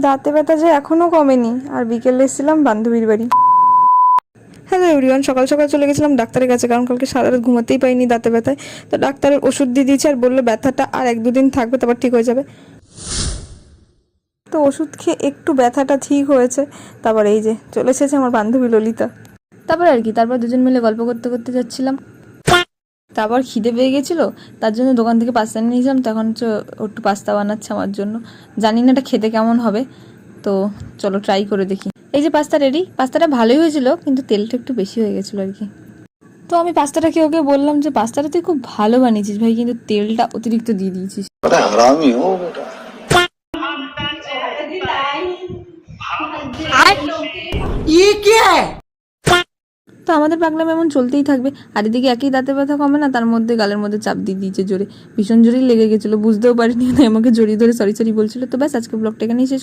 দাঁতে ব্যথা যে এখনও কমেনি, আর বিকেলে এসেছিলাম বান্ধবীর বাড়ি। হ্যালো এভরিওয়ান, সকাল সকাল চলে গেছিলাম ডাক্তারের কাছে, কারণ কালকে সারা রাত ঘুমাতেই পাইনি দাঁতে ব্যথায়। তো ডাক্তারের ওষুধ দিয়ে দিয়েছে আর বললো ব্যথাটা আর 1-2 দিন থাকবে, তারপর ঠিক হয়ে যাবে। তো ওষুধ খেয়ে একটু ব্যথাটা ঠিক হয়েছে। তারপর এই যে চলে এসেছে আমার বান্ধবী ললিতা। তারপর আর কি, তারপর দুজন মিলে গল্প করতে করতে যাচ্ছিলাম। তারপর খিদে পেয়ে গেছিলো, তার জন্য দোকান থেকে পাস্তা নিয়ে নিয়েছিলাম। তখন একটু পাস্তা বানাচ্ছে আমার জন্য। জানি না এটা খেতে কেমন হবে, তো চলো ট্রাই করে দেখি। এই যে পাস্তা রেডি। পাস্তাটা ভালোই হয়েছিল, কিন্তু তেলটা একটু বেশি হয়ে গেছিলো আর কি। তো আমি পাস্তাটাকে ওকে বললাম যে পাস্তাটা তুই খুব ভালো বানিয়েছিস ভাই, কিন্তু তেলটা অতিরিক্ত দিয়ে দিয়েছিস। তো আমাদের পাগলাম এমন চলতেই থাকবে। আর এদিকে একই দাঁতে ব্যথা কমে না, তার মধ্যে গালের মধ্যে চাপ দিয়ে দিয়েছে জোরে। ভীষণ জোরেই লেগে গেছিলো, বুঝতেও পারিনি। আমাকে জড়িয়ে ধরে সরি সরি বলছিল। তো ব্যাস, আজকে ব্লগটা এখানেই শেষ।